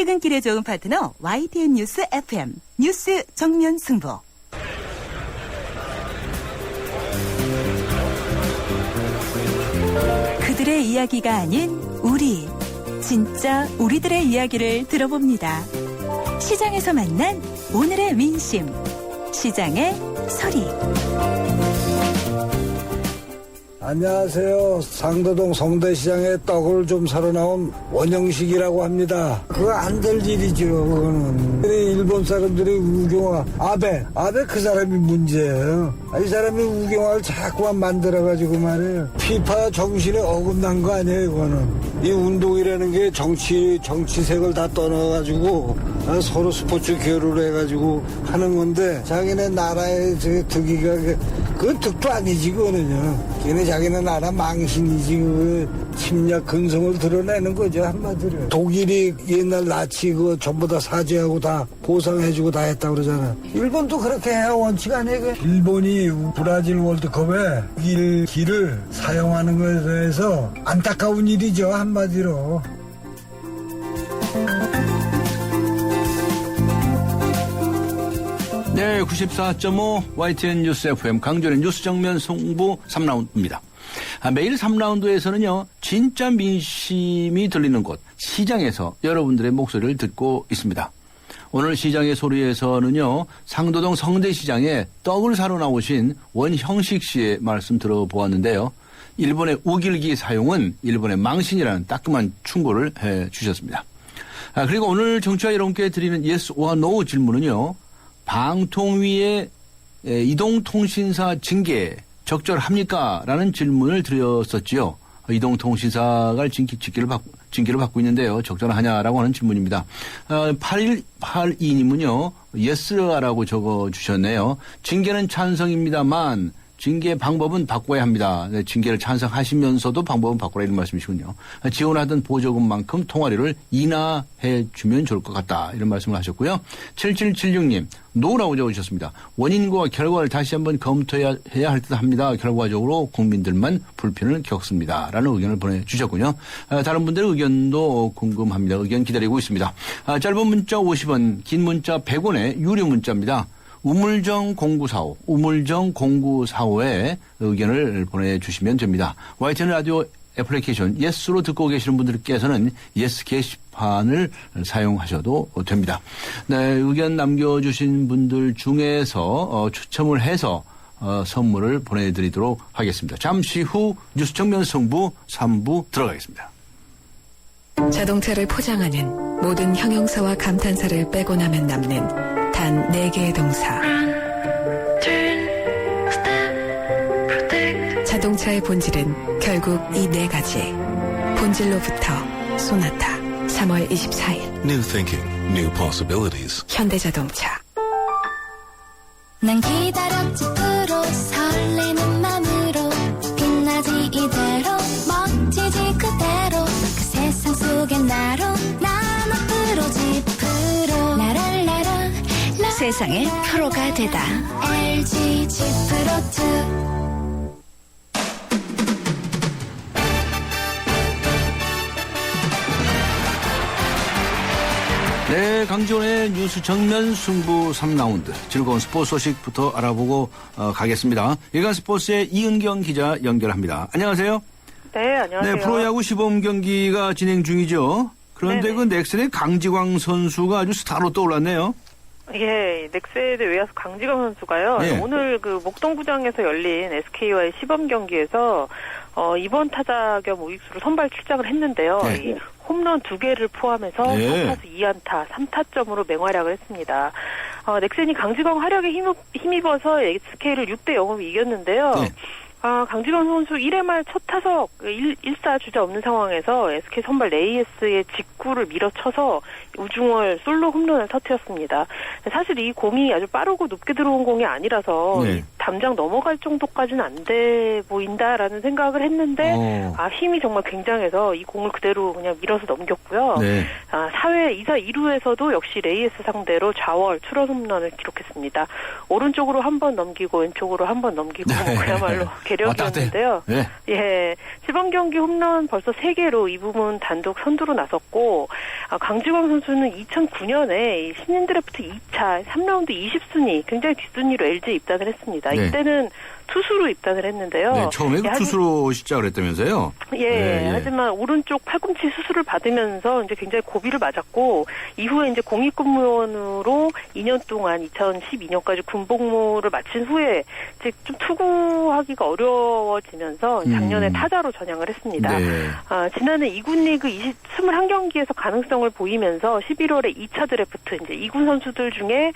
퇴근길에 좋은 파트너 YTN 뉴스 FM 뉴스 정면 승부. 그들의 이야기가 아닌 우리, 진짜 우리들의 이야기를 들어봅니다. 시장에서 만난 오늘의 민심, 시장의 소리. 안녕하세요. 상도동 성대시장에 떡을 좀 사러 나온 원영식이라고 합니다. 그거 안 될 일이죠, 그거는. 일본 사람들이 우경화, 아베 그 사람이 문제예요. 이 사람이 우경화를 자꾸만 만들어가지고 말이에요. 피파 정신에 어긋난 거 아니에요, 이거는. 이 운동이라는 게 정치색을 다 떠나가지고 서로 스포츠 교류를 해가지고 하는 건데 자기네 나라의 득이가 그건 득도 아니지, 그거는요. 걔네 자기네 나라 망신이지, 그 침략 근성을 드러내는 거죠, 한마디로. 독일이 옛날 나치 그거 전부 다 사죄하고 다 보상해주고 다 했다고 그러잖아. 일본도 그렇게 해야 원칙 아니에요? 일본이 브라질 월드컵에 길을 사용하는 것에 대해서 안타까운 일이죠, 한마디로. 네, 94.5 YTN 뉴스 FM 강준의 뉴스 정면 승부 3라운드입니다. 매일 3라운드에서는요, 진짜 민심이 들리는 곳, 시장에서 여러분들의 목소리를 듣고 있습니다. 오늘 시장의 소리에서는요, 상도동 성대시장에 떡을 사러 나오신 원형식 씨의 말씀 들어보았는데요. 일본의 우길기 사용은 일본의 망신이라는 따끔한 충고를 해 주셨습니다. 그리고 오늘 정치와 여러분께 드리는 yes or no 질문은요, 방통위의 이동통신사 징계 적절합니까? 라는 질문을 드렸었지요. 이동통신사가 징계를 받고 있는데요. 적절하냐라고 하는 질문입니다. 8182님은요. 예스라고 적어주셨네요. 징계는 찬성입니다만 징계 방법은 바꿔야 합니다. 네, 징계를 찬성하시면서도 방법은 바꾸라 이런 말씀이시군요. 지원하던 보조금만큼 통화료를 인하해 주면 좋을 것 같다. 이런 말씀을 하셨고요. 7776님, 노라고 적어주셨습니다. 원인과 결과를 다시 한번 검토해야 할 듯 합니다. 결과적으로 국민들만 불편을 겪습니다. 라는 의견을 보내주셨군요. 다른 분들의 의견도 궁금합니다. 의견 기다리고 있습니다. 짧은 문자 50원, 긴 문자 100원의 유료 문자입니다. 우물정 0945에 의견을 보내주시면 됩니다. YTN 라디오 애플리케이션 예스로 듣고 계시는 분들께서는 예스 게시판을 사용하셔도 됩니다. 네, 의견 남겨주신 분들 중에서 추첨을 해서 선물을 보내드리도록 하겠습니다. 잠시 후 뉴스 정면 승부 3부 들어가겠습니다. 자동차를 포장하는 모든 형용사와 감탄사를 빼고 나면 남는 단 4개의 동사. 자동차의 본질은 결국 이 4가지. 본질로부터 소나타. 3월 24일. New thinking, new possibilities. 현대자동차. 난 기다렸지 프로 설레는 맘으로 빛나지 이대로 멋지지 그대로 그 세상 속에 나로 난 앞으로지 프로 라랄라라 세상의 프로가 되다 LG G 프로2. 네, 강지원의 뉴스 정면 승부 3라운드. 즐거운 스포츠 소식부터 알아보고 가겠습니다. 일간 스포츠의 이은경 기자 연결합니다. 안녕하세요. 네, 안녕하세요. 네, 프로야구 시범 경기가 진행 중이죠. 그런데 네네. 그 넥센의 강지광 선수가 아주 스타로 떠올랐네요. 예, 넥센의 외야수 강지광 선수가요. 예. 오늘 그 목동구장에서 열린 SK와의 시범 경기에서 이번 타자 겸 우익수로 선발 출장을 했는데요. 네. 이 홈런 2개를 포함해서 네. 4타수 2안타 3타점으로 맹활약을 했습니다. 넥센이 강지광 활약에 힘입어서 SK를 6대0으로 이겼는데요. 네. 강지광 선수 1회 말 첫 타석 1사 주자 없는 상황에서 SK 선발 레이에스의 직구를 밀어쳐서 우중월 솔로 홈런을 터뜨렸습니다. 사실 이 공이 아주 빠르고 높게 들어온 공이 아니라서 네. 담장 넘어갈 정도까지는 안 돼 보인다라는 생각을 했는데 힘이 정말 굉장해서 이 공을 그대로 그냥 밀어서 넘겼고요. 네. 4회 2사 2루에서도 역시 레이에스 상대로 좌월 투런 홈런을 기록했습니다. 오른쪽으로 한 번 넘기고 왼쪽으로 한 번 넘기고 네. 그야말로 계력이었는데요. 네. 예, 시범 경기 홈런 벌써 3개로 이 부분 단독 선두로 나섰고 강주광 선수는 2009년에 신인 드래프트 2차 3라운드 20순위 굉장히 뒷순위로 LG에 입단을 했습니다. 네. 이때는 투수로 입단을 했는데요. 네, 처음에 투수로 시작을 했다면서요? 예, 하지만 오른쪽 팔꿈치 수술을 받으면서 이제 굉장히 고비를 맞았고 이후에 이제 공익근무원으로 2년 동안 2012년까지 군복무를 마친 후에 이제 좀 투구하기가 어려워지면서 작년에 타자로 전향을 했습니다. 네. 지난해 2군 리그 21경기에서 가능성을 보이면서 11월에 2차 드래프트 이제 2군 선수들 중에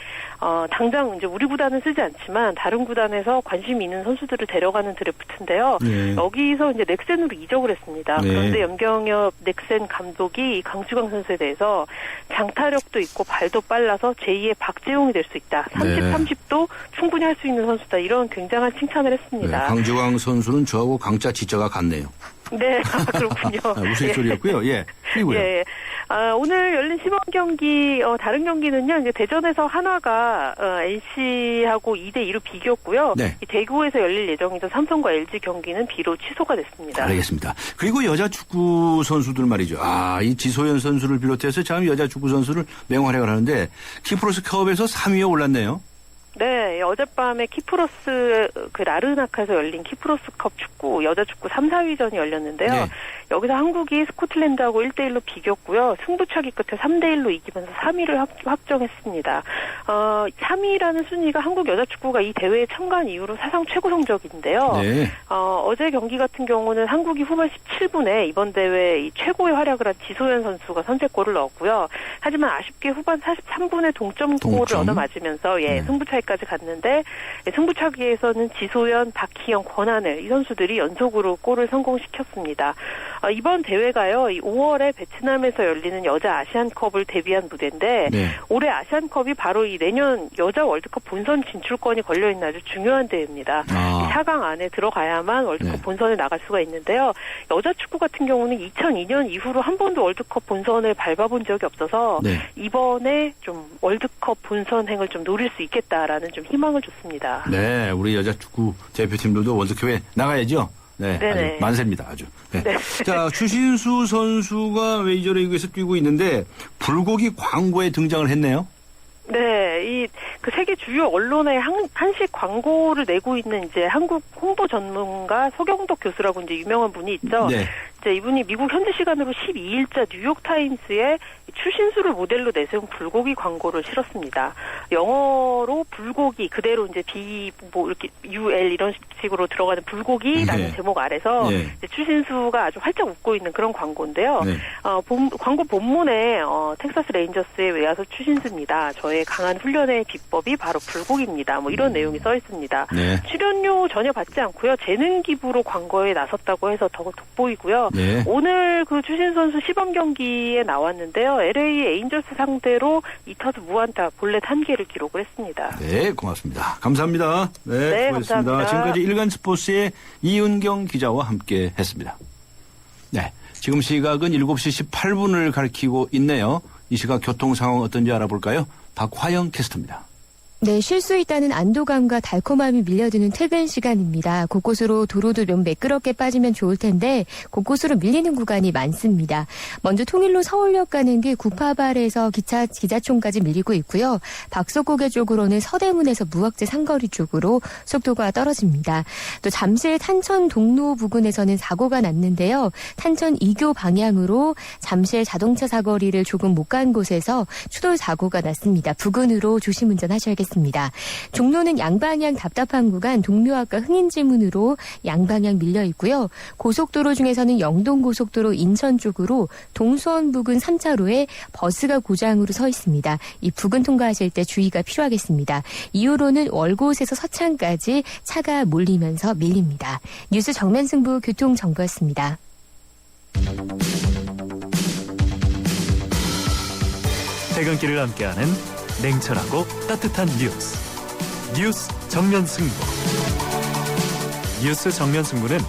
당장 이제 우리 구단은 쓰지 않지만 다른 구단에서 관심 있는 선수들을 데려가는 드래프트인데요. 네. 여기서 이제 넥센으로 이적을 했습니다. 네. 그런데 염경엽 넥센 감독이 강주광 선수에 대해서 장타력도 있고 발도 빨라서 제2의 박재홍이 될 수 있다. 30, 네. 30도 충분히 할 수 있는 선수다. 이런 굉장한 칭찬을 네, 했습니다. 강주광 선수는 저하고 강자 지자가 같네요. 네, 그렇군요. 우스갯소리였고요. 예. 그리고요. 예. 오늘 열린 시범 경기, 다른 경기는요, 이제 대전에서 한화가, NC하고 2대2로 비겼고요. 네. 이 대구에서 열릴 예정이던 삼성과 LG 경기는 비로 취소가 됐습니다. 알겠습니다. 그리고 여자 축구 선수들 말이죠. 이 지소연 선수를 비롯해서 참 여자 축구 선수를 맹활약을 하는데, 키프로스컵에서 3위에 올랐네요. 네, 어젯밤에 키프로스 라르나카에서 열린 키프로스컵 축구 여자 축구 3, 4위전이 열렸는데요. 네. 여기서 한국이 스코틀랜드하고 1대1로 비겼고요. 승부차기 끝에 3대1로 이기면서 3위를 확정했습니다. 3위라는 순위가 한국 여자 축구가 이 대회에 참가한 이후로 사상 최고 성적인데요. 네. 어제 경기 같은 경우는 한국이 후반 17분에 이번 대회 이 최고의 활약을 한 지소연 선수가 선제골을 넣었고요. 하지만 아쉽게 후반 43분에 동점골을 얻어맞으면서 승부차기까지 갔는데 승부차기에서는 지소연, 박희영, 권하늘 이 선수들이 연속으로 골을 성공시켰습니다. 이번 대회가요. 5월에 베트남에서 열리는 여자 아시안컵을 대비한 무대인데 네. 올해 아시안컵이 바로 이 내년 여자 월드컵 본선 진출권이 걸려있는 아주 중요한 대회입니다. 4강 안에 들어가야만 월드컵 본선에 나갈 수가 있는데요. 여자 축구 같은 경우는 2002년 이후로 한 번도 월드컵 본선을 밟아본 적이 없어서 이번에 좀 월드컵 본선행을 좀 노릴 수 있겠다라는 좀 희망을 줬습니다. 네, 우리 여자 축구 대표팀들도 월드컵에 나가야죠. 네, 네네. 아주 만세입니다. 아주. 네. 네. 자, 추신수 선수가 메이저리그에서 뛰고 있는데 불고기 광고에 등장을 했네요. 네, 그 세계 주요 언론에 한식 광고를 내고 있는 이제 한국 홍보 전문가 서경덕 교수라고 이제 유명한 분이 있죠. 네. 이제 이분이 미국 현지 시간으로 12일자 뉴욕 타임스에 추신수를 모델로 내세운 불고기 광고를 실었습니다. 영어로 불고기 그대로 이제 이렇게 UL 이런 식으로 들어가는 불고기라는 제목 아래서 이제 추신수가 아주 활짝 웃고 있는 그런 광고인데요. 광고 본문에 텍사스 레인저스의 외야수 추신수입니다. 저의 강한 훈련의 비법이 바로 불고기입니다. 뭐 이런 내용이 써 있습니다. 출연료 전혀 받지 않고요. 재능 기부로 광고에 나섰다고 해서 더 돋보이고요. 오늘 그 추신수 선수 시범 경기에 나왔는데요. LA 에인절스 상대로 2타수 무안타 볼넷 1개를 기록을 했습니다. 네, 고맙습니다. 감사합니다. 네, 수고하셨습니다. 감사합니다. 지금까지 일간 스포츠의 이은경 기자와 함께 했습니다. 네, 지금 시각은 7시 18분을 가리키고 있네요. 이 시각 교통 상황 어떤지 알아볼까요? 박화영 캐스터입니다. 네, 쉴 수 있다는 안도감과 달콤함이 밀려드는 퇴근 시간입니다. 곳곳으로 도로도 좀 매끄럽게 빠지면 좋을 텐데 곳곳으로 밀리는 구간이 많습니다. 먼저 통일로 서울역 가는 길 구파발에서 기자총까지 밀리고 있고요. 박서고개 쪽으로는 서대문에서 무학재 상거리 쪽으로 속도가 떨어집니다. 또 잠실 탄천 동로 부근에서는 사고가 났는데요. 탄천 2교 방향으로 잠실 자동차 사거리를 조금 못 간 곳에서 추돌 사고가 났습니다. 부근으로 조심 운전하셔야겠습니다. 종로는 양방향 답답한 구간 동묘학과 흥인지문으로 양방향 밀려 있고요. 고속도로 중에서는 영동고속도로 인천 쪽으로 동수원 부근 3차로에 버스가 고장으로 서 있습니다. 이 부근 통과하실 때 주의가 필요하겠습니다. 이후로는 월곶에서 서창까지 차가 몰리면서 밀립니다. 뉴스 정면승부 교통정보였습니다. 퇴근길을 함께하는 냉철하고 따뜻한 뉴스 정면 승부. 뉴스 정면 승부는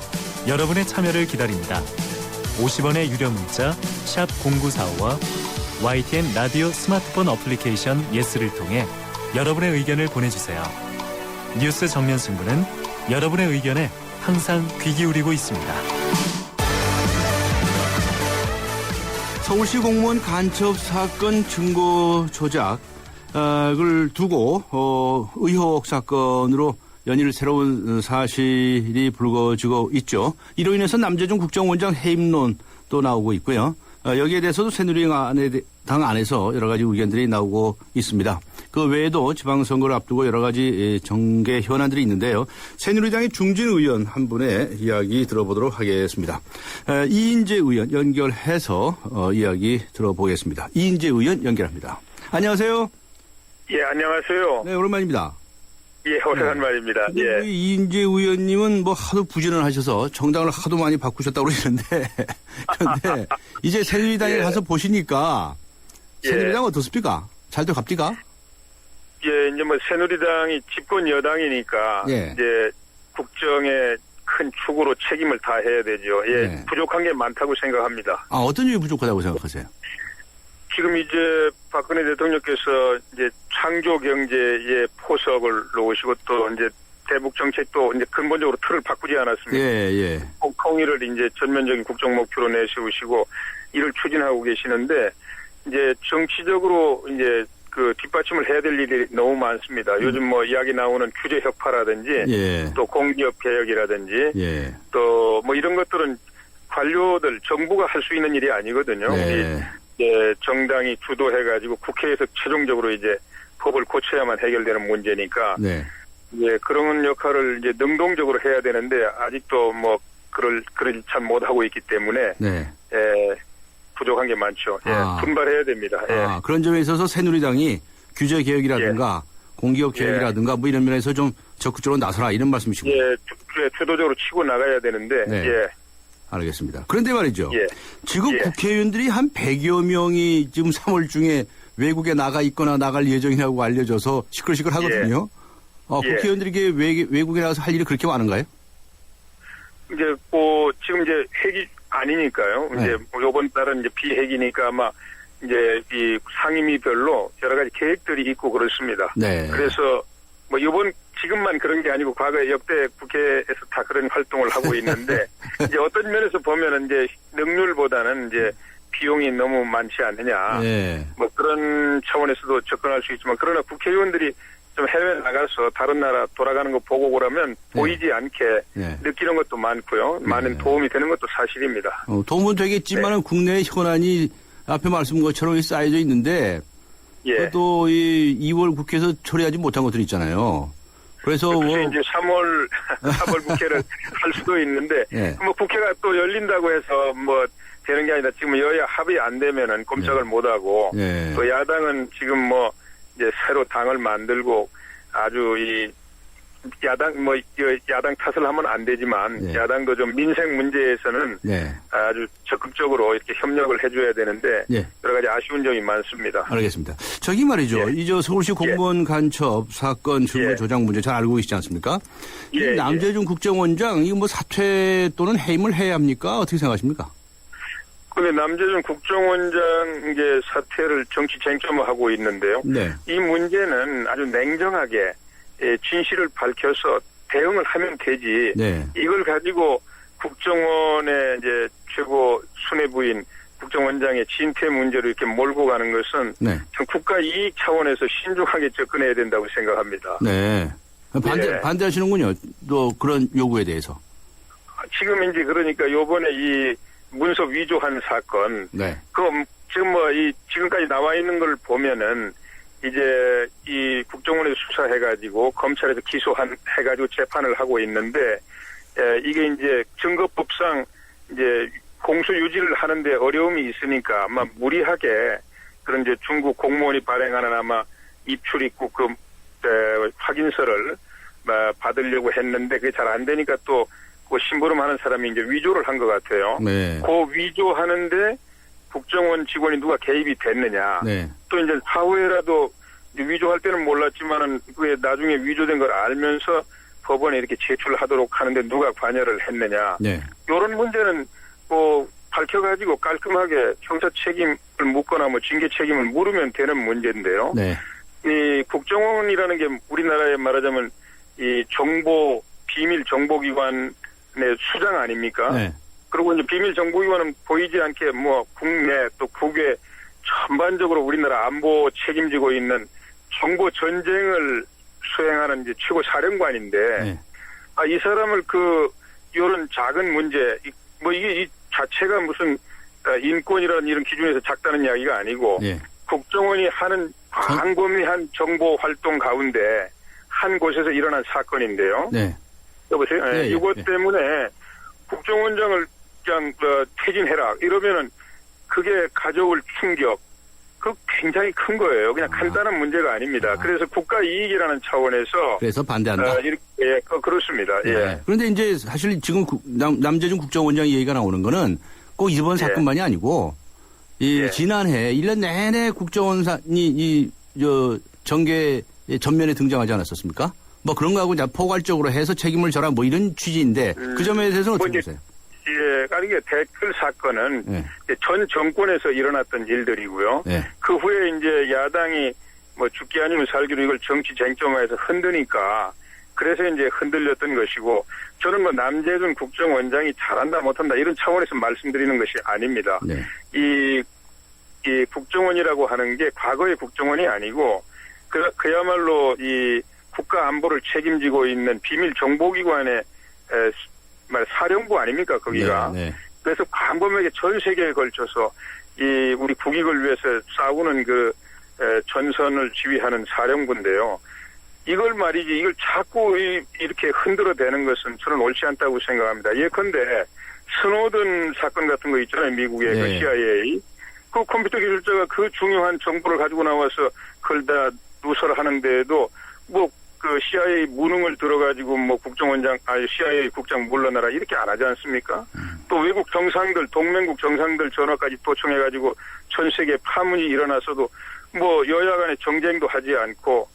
여러분의 참여를 기다립니다. 50원의 유료 문자 샵 0945와 YTN 라디오 스마트폰 어플리케이션 예스를 통해 여러분의 의견을 보내주세요. 뉴스 정면 승부는 여러분의 의견에 항상 귀 기울이고 있습니다. 서울시 공무원 간첩 사건 증거 조작을 두고 의혹 사건으로 연일 새로운 사실이 불거지고 있죠. 이로 인해서 남재준 국정원장 해임론도 나오고 있고요. 여기에 대해서도 새누리당 안에서 여러 가지 의견들이 나오고 있습니다. 그 외에도 지방선거를 앞두고 여러 가지 정계 현안들이 있는데요. 새누리당의 중진 의원 한 분의 이야기 들어보도록 하겠습니다. 이인재 의원 연결해서 이야기 들어보겠습니다. 이인재 의원 연결합니다. 안녕하세요. 예, 안녕하세요. 네, 오랜만입니다. 예, 오래간 말입니다. 예. 이인재 의원님은 뭐 하도 부진을 하셔서 정당을 하도 많이 바꾸셨다고 그러시는데 그런데 이제 새누리당에 예. 가서 보시니까 새누리당 예. 어떻습니까? 잘도 갑니까? 예, 이제 뭐 새누리당이 집권 여당이니까 예. 이제 국정의 큰 축으로 책임을 다해야 되죠. 예, 예. 부족한 게 많다고 생각합니다. 아, 어떤 점이 부족하다고 생각하세요? 지금 이제 박근혜 대통령께서 이제 창조 경제의 포석을 놓으시고 또 이제 대북 정책도 이제 근본적으로 틀을 바꾸지 않았습니까? 예. 통일을 이제 전면적인 국정 목표로 내세우시고 이를 추진하고 계시는데 이제 정치적으로 이제 그 뒷받침을 해야 될 일이 너무 많습니다. 요즘 뭐 이야기 나오는 규제 혁파라든지 예. 또 공기업 개혁이라든지 예. 또 뭐 이런 것들은 관료들 정부가 할 수 있는 일이 아니거든요. 네. 이제 정당이 주도해가지고 국회에서 최종적으로 이제 법을 고쳐야만 해결되는 문제니까 네. 이제 그런 역할을 이제 능동적으로 해야 되는데 아직도 뭐 그걸 잘 못하고 있기 때문에 네. 부족한 게 많죠. 예, 아. 분발해야 됩니다. 예. 아, 그런 점에 있어서 새누리당이 규제 개혁이라든가 공기업 개혁이라든가 뭐 이런 면에서 좀 적극적으로 나서라 이런 말씀이시고. 예, 주도적으로 치고 나가야 되는데. 네. 예. 알겠습니다. 그런데 말이죠. 예. 지금 예. 국회의원들이 한 100여 명이 지금 3월 중에 외국에 나가 있거나 나갈 예정이라고 알려져서 시끌시끌 하거든요. 예. 국회의원들이 외국에 나가서 할 일이 그렇게 많은가요? 이제 지금 이제 핵이 아니니까요. 네. 이제 요번 달은 이제 비핵이니까 아마 이제 이 상임위별로 여러 가지 계획들이 있고 그렇습니다. 네. 그래서 뭐 지금만 그런 게 아니고 과거에 역대 국회에서 다 그런 활동을 하고 있는데 이제 어떤 면에서 보면은 이제 능률보다는 이제 비용이 너무 많지 않느냐. 네. 뭐 그런 차원에서도 접근할 수 있지만 그러나 국회의원들이 좀 해외 나가서 다른 나라 돌아가는 거 보고 그러면 보이지 않게 느끼는 것도 많고요. 많은 도움이 되는 것도 사실입니다. 도움은 되겠지만은 국내 현안이 앞에 말씀한 것처럼 쌓여져 있는데 또 이 2월 국회에서 처리하지 못한 것들이 있잖아요. 그래서 이제 3월 국회를 할 수도 있는데 뭐 국회가 또 열린다고 해서 뭐 되는 게 아니라 지금 여야 합의 안 되면은 꼼짝을 못 하고 또 야당은 지금 뭐 이제 새로 당을 만들고 아주 이 야당 탓을 하면 안 되지만 야당도 좀 민생 문제에서는 아주 적극적으로 이렇게 협력을 해줘야 되는데 여러 가지 아쉬운 점이 많습니다. 알겠습니다. 저기 말이죠. 이제 서울시 공무원 간첩 사건 증거 조작 문제 잘 알고 계시지 않습니까? 남재준 국정원장 이거 뭐 사퇴 또는 해임을 해야 합니까? 어떻게 생각하십니까? 근데 남재준 국정원장 이제 사퇴를 정치 쟁점화하고 있는데요. 이 문제는 아주 냉정하게 진실을 밝혀서 대응을 하면 되지. 이걸 가지고 국정원의 이제 최고 수뇌부인 국정원장의 진퇴 문제로 이렇게 몰고 가는 것은 좀 국가 이익 차원에서 신중하게 접근해야 된다고 생각합니다. 반대하시는군요. 또 그런 요구에 대해서. 지금 이제 그러니까 요번에 이 문서 위조한 사건. 지금 뭐 지금까지 나와 있는 걸 보면은 이제 이 국정원에서 수사해가지고 검찰에서 해가지고 재판을 하고 있는데 이게 이제 증거법상 이제 공소 유지를 하는데 어려움이 있으니까 아마 무리하게 그런 이제 중국 공무원이 발행하는 아마 입출 입국 확인서를 받으려고 했는데 그게 잘 안 되니까 또 그 심부름하는 사람이 이제 위조를 한 것 같아요. 그 위조하는데 국정원 직원이 누가 개입이 됐느냐. 또 이제 사후에라도 위조할 때는 몰랐지만은 그게 나중에 위조된 걸 알면서 법원에 이렇게 제출하도록 하는데 누가 관여를 했느냐. 이런 문제는 뭐 밝혀가지고 깔끔하게 형사 책임을 묻거나 뭐 징계 책임을 물으면 되는 문제인데요. 이 국정원이라는 게 우리나라에 말하자면 이 비밀 정보기관의 수장 아닙니까? 네. 그리고 이제 비밀정보기관은 보이지 않게 뭐 국내 또 국외 전반적으로 우리나라 안보 책임지고 있는 정보 전쟁을 수행하는 이제 최고 사령관인데, 네. 이 사람을 이런 작은 문제, 이게 이 자체가 무슨 인권이라는 이런 기준에서 작다는 이야기가 아니고, 네. 국정원이 하는 광범위한 정보 활동 가운데 한 곳에서 일어난 사건인데요. 네. 여보세요? 네, 이것 예. 때문에 국정원장을 그냥 이러면은 그게 가져올 충격, 굉장히 큰 거예요. 그냥 간단한 문제가 아닙니다. 그래서 국가 이익이라는 차원에서 그래서 반대한다. 이렇게 그렇습니다. 네. 예. 그런데 이제 사실 지금 남재준 국정원장 얘기가 나오는 거는 꼭 이번 사건만이 아니고 지난해 1년 내내 국정원이 정계 전면에 등장하지 않았었습니까? 뭐 그런 거하고 이제 포괄적으로 해서 책임을 져라 뭐 이런 취지인데 그 점에 대해서는 어떻게 보세요? 예, 이게 댓글 사건은 전 정권에서 일어났던 일들이고요. 그 후에 이제 야당이 뭐 죽기 아니면 살기로 이걸 정치 쟁점화해서 흔드니까 그래서 이제 흔들렸던 것이고, 저는 뭐 남재준 국정원장이 잘한다 못한다 이런 차원에서 말씀드리는 것이 아닙니다. 이 국정원이라고 하는 게 과거의 국정원이 아니고 그야말로 이 국가 안보를 책임지고 있는 비밀정보기관의 사령부 아닙니까, 거기가. 그래서 광범위하게 전 세계에 걸쳐서 우리 국익을 위해서 싸우는 전선을 지휘하는 사령부인데요. 이걸 말이지, 이걸 자꾸 이렇게 흔들어대는 것은 저는 옳지 않다고 생각합니다. 예컨대 스노든 사건 같은 거 있잖아요, 미국의 그 CIA. 그 컴퓨터 기술자가 그 중요한 정보를 가지고 나와서 그걸 다 누설하는데도 CIA 무능을 들어가지고 CIA 국장 물러나라 이렇게 안 하지 않습니까? 또 외국 정상들, 동맹국 정상들 전화까지 도청해가지고 전 세계 파문이 일어나서도 여야 간의 정쟁도 하지 않고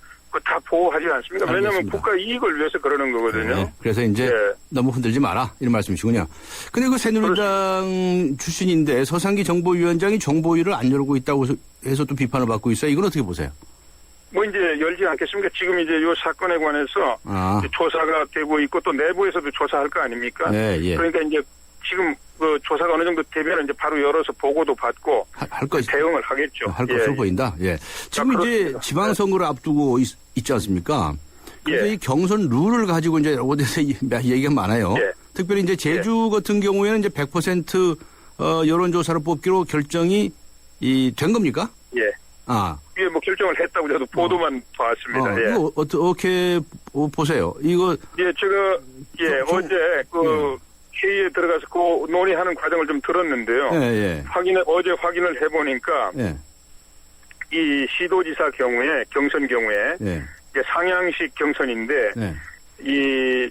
다 보호하지 않습니까? 알겠습니다. 왜냐하면 국가 이익을 위해서 그러는 거거든요. 네. 그래서 이제 너무 흔들지 마라 이런 말씀이시군요. 근데 새누리당 출신인데 서상기 정보위원장이 정보위를 안 열고 있다고 해서 또 비판을 받고 있어요. 이건 어떻게 보세요? 이제 열지 않겠습니까? 지금 이제 이 사건에 관해서 조사가 되고 있고 또 내부에서도 조사할 거 아닙니까? 그러니까 이제 지금 조사가 어느 정도 되면 이제 바로 열어서 보고도 받고 대응을 하겠죠. 할 것으로 보인다. 지금 이제 지방선거를 앞두고 있지 않습니까? 그래서 이 경선 룰을 가지고 이제 어디서 얘기가 많아요. 특별히 이제 제주 같은 경우에는 이제 100% 여론조사를 뽑기로 결정이 된 겁니까? 결정을 했다고 저도 보도만 봤습니다. 이거 어떻게 보세요? 이거 제가 어제 회의에 들어가서 논의하는 과정을 좀 들었는데요. 어제 확인을 해보니까 이 시도지사 경우에 경선 경우에 이제 상향식 경선인데 이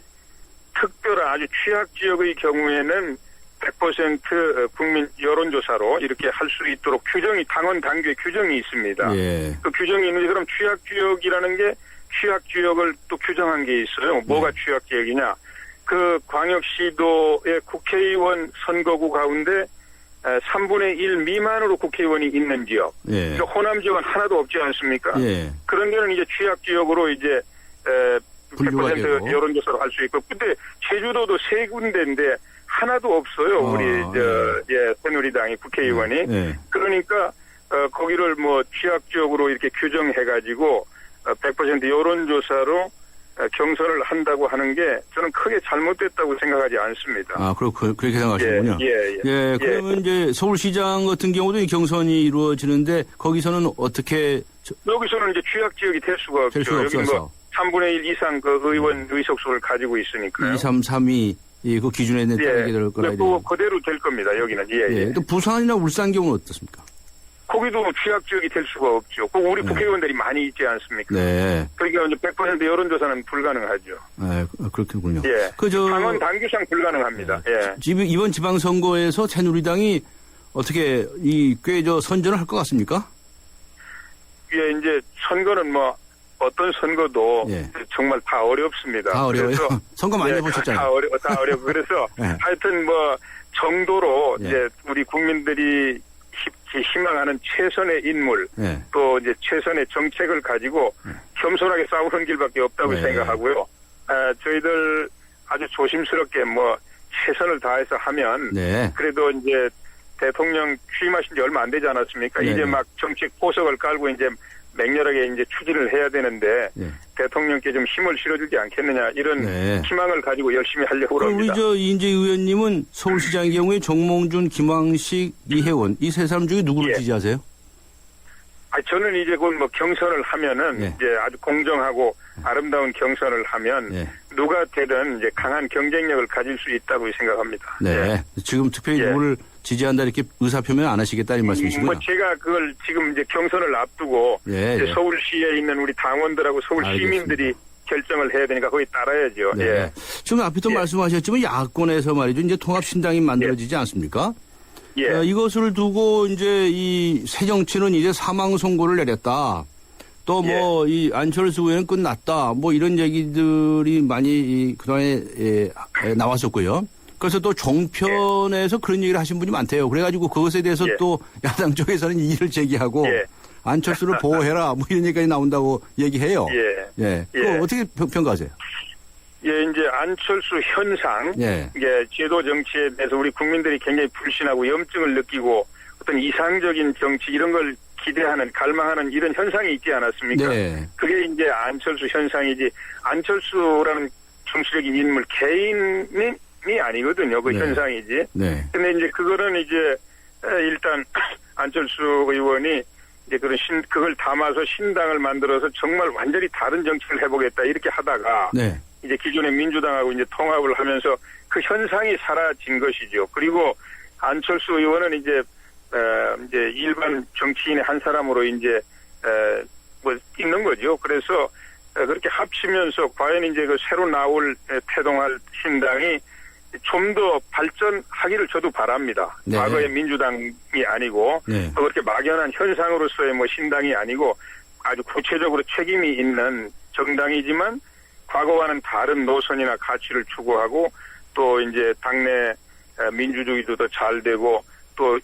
특별한 아주 취약 지역의 경우에는 100% 국민 여론조사로 이렇게 할 수 있도록 당원 당규에 규정이 있습니다. 그 규정이 있는데 그럼 취약지역이라는 게 취약지역을 또 규정한 게 있어요. 뭐가 취약지역이냐. 그 광역시도의 국회의원 선거구 가운데 3분의 1 미만으로 국회의원이 있는 지역. 그러니까 호남 지역은 하나도 없지 않습니까? 그런 데는 이제 취약지역으로 이제 100% 여론조사를 할 수 있고. 근데 제주도도 3군데인데 하나도 없어요. 우리 새누리당이 국회의원이. 그러니까 거기를 취약 지역으로 이렇게 규정해가지고 100% 여론조사로 경선을 한다고 하는 게 저는 크게 잘못됐다고 생각하지 않습니다. 그렇게 생각하시는군요. 그러면 이제 서울시장 같은 경우도 이 경선이 이루어지는데 거기서는 어떻게? 여기서는 이제 취약 지역이 될 수가 없죠. 여기는 3분의 1 이상 의원 의석수를 가지고 있으니까요. 2, 3, 3위. 그 기준에 따르게 될 거라. 그대로 될 겁니다. 여기는. 또 부산이나 울산 경우는 어떻습니까? 거기도 취약 지역이 될 수가 없죠. 우리 국회의원들이 많이 있지 않습니까? 그러니까 이제 100% 여론조사는 불가능하죠. 그렇군요. 당원 당규상 불가능합니다. 이번 지방선거에서 새누리당이 어떻게 꽤 선전을 할 것 같습니까? 이제 선거는 어떤 선거도 정말 다 어렵습니다. 다 어려워요? 선거 많이 해보셨잖아요. 다 어렵고. 그래서 하여튼 정도로 이제 우리 국민들이 희망하는 최선의 인물 또 이제 최선의 정책을 가지고 겸손하게 싸우는 길밖에 없다고 생각하고요. 저희들 아주 조심스럽게 최선을 다해서 하면 네. 그래도 이제 대통령 취임하신 지 얼마 안 되지 않았습니까? 네. 이제 막 정책 포석을 깔고 이제 맹렬하게 이제 추진을 해야 되는데 네. 대통령께 좀 힘을 실어주지 않겠느냐 이런 네. 희망을 가지고 열심히 하려고 그럼 합니다. 우리 이인재 의원님은 서울시장의 경우에 정몽준, 김황식, 이혜원 이 세 사람 중에 누구를 예. 지지하세요? 저는 이제 그 뭐 경선을 하면은 네. 이제 아주 공정하고 아름다운 경선을 하면 네. 누가 되든 이제 강한 경쟁력을 가질 수 있다고 생각합니다. 네. 예. 지금 특별히 예. 누구를 지지한다 이렇게 의사표명 안 하시겠다는 말씀이시군요. 뭐 제가 그걸 지금 이제 경선을 앞두고 예, 이제 예. 서울시에 있는 우리 당원들하고 서울 알겠습니다. 시민들이 결정을 해야 되니까 거기 따라야죠. 네. 예. 지금 앞에도 예. 말씀하셨지만 야권에서 말이죠. 이제 통합신당이 만들어지지 않습니까? 예. 이것을 두고 이제 이 새정치는 이제 사망 선고를 내렸다. 또 뭐 이 안철수 의원은 끝났다. 뭐 이런 얘기들이 많이 그동안에 나왔었고요. 그래서 또 종편에서 그런 얘기를 하신 분이 많대요. 그래가지고 그것에 대해서 또 야당 쪽에서는 이의를 제기하고 안철수를 보호해라. 뭐 이런 얘기까지 나온다고 얘기해요. 예. 그거 어떻게 평가하세요? 예, 이제 안철수 현상, 예. 이게 제도 정치에 대해서 우리 국민들이 굉장히 불신하고 염증을 느끼고 어떤 이상적인 정치 이런 걸 기대하는, 갈망하는 이런 현상이 있지 않았습니까? 네. 그게 이제 안철수 현상이지, 안철수라는 정치적인 인물 개인이 아니거든요. 그 네. 현상이지. 네. 근데 이제 그거는 이제 일단 안철수 의원이 이제 그걸 담아서 신당을 만들어서 정말 완전히 다른 정치를 해보겠다 이렇게 하다가 네. 이제 기존의 민주당하고 이제 통합을 하면서 그 현상이 사라진 것이죠. 그리고 안철수 의원은 이제 일반 정치인의 한 사람으로 이제 뭐 있는 거죠. 그래서 그렇게 합치면서 과연 이제 그 새로 나올 태동할 신당이 좀 더 발전하기를 저도 바랍니다. 네. 과거의 민주당이 아니고 네. 그렇게 막연한 현상으로서의 뭐 신당이 아니고 아주 구체적으로 책임이 있는 정당이지만 과거와는 다른 노선이나 가치를 추구하고 또 이제 당내 민주주의도 더 잘 되고 또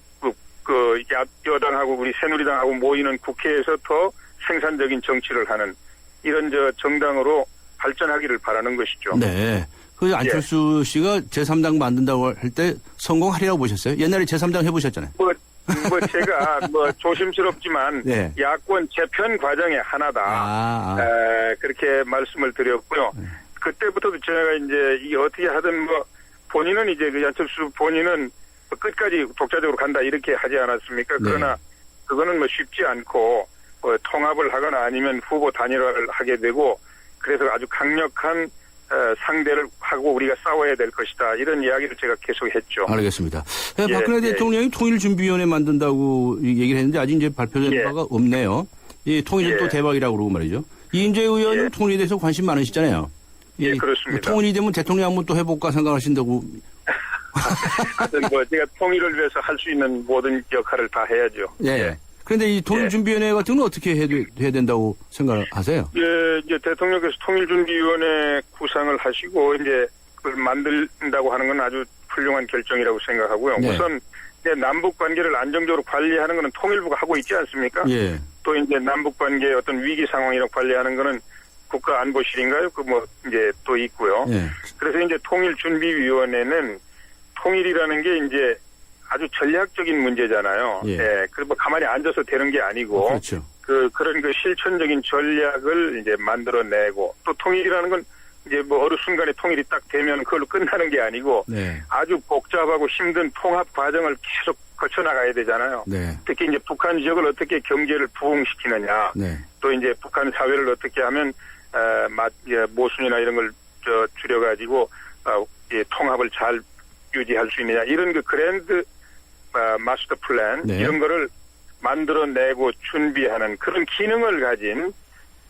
그 여당하고 우리 새누리당하고 모이는 국회에서 더 생산적인 정치를 하는 이런 정당으로 발전하기를 바라는 것이죠. 네. 그 안철수 씨가 제3당 만든다고 할 때 성공하리라고 보셨어요? 옛날에 제3당 해보셨잖아요. 뭐 제가 뭐 조심스럽지만 네. 야권 재편 과정의 하나다. 그렇게 말씀을 드렸고요. 그때부터도 제가 이제 이게 어떻게 하든 뭐 본인은 이제 그 안철수 본인은 끝까지 독자적으로 간다 이렇게 하지 않았습니까? 그러나 그거는 뭐 쉽지 않고 통합을 하거나 아니면 후보 단일화를 하게 되고 그래서 아주 강력한 상대를 하고 우리가 싸워야 될 것이다. 이런 이야기를 제가 계속 했죠. 알겠습니다. 박근혜 대통령이 통일준비위원회 만든다고 얘기를 했는데 아직 이제 발표된 바가 없네요. 이 통일은 또 대박이라고 그러고 말이죠. 이인재 의원은 통일에 대해서 관심 많으시잖아요. 예, 그렇습니다. 통일이 되면 대통령 한번 또 해볼까 생각하신다고. 하여튼 뭐 제가 통일을 위해서 할 수 있는 모든 역할을 다 해야죠. 예. 그런데 이 통일준비위원회 같은 건 어떻게 해야 된다고 생각하세요? 예, 이제 대통령께서 통일준비위원회 구상을 하시고 이제 그걸 만든다고 하는 건 아주 훌륭한 결정이라고 생각하고요. 네. 우선 이제 남북 관계를 안정적으로 관리하는 것은 통일부가 하고 있지 않습니까? 예. 또 이제 남북 관계 어떤 위기 상황이라 관리하는 거는 국가안보실인가요? 그 뭐 이제 또 있고요. 예. 그래서 이제 통일준비위원회는 통일이라는 게 이제 아주 전략적인 문제잖아요. 예. 그리고 뭐 가만히 앉아서 되는 게 아니고. 그렇죠. 그런 실천적인 전략을 이제 만들어내고 또 통일이라는 건 이제 뭐 어느 순간에 통일이 딱 되면 그걸로 끝나는 게 아니고 네. 아주 복잡하고 힘든 통합 과정을 계속 거쳐나가야 되잖아요. 네. 특히 이제 북한 지역을 어떻게 경제를 부흥시키느냐. 네. 또 이제 북한 사회를 어떻게 하면 모순이나 이런 걸 줄여가지고 통합을 잘 유지할 수 있느냐. 이런 그 그랜드 마스터 플랜 네. 이런 거를 만들어내고 준비하는 그런 기능을 가진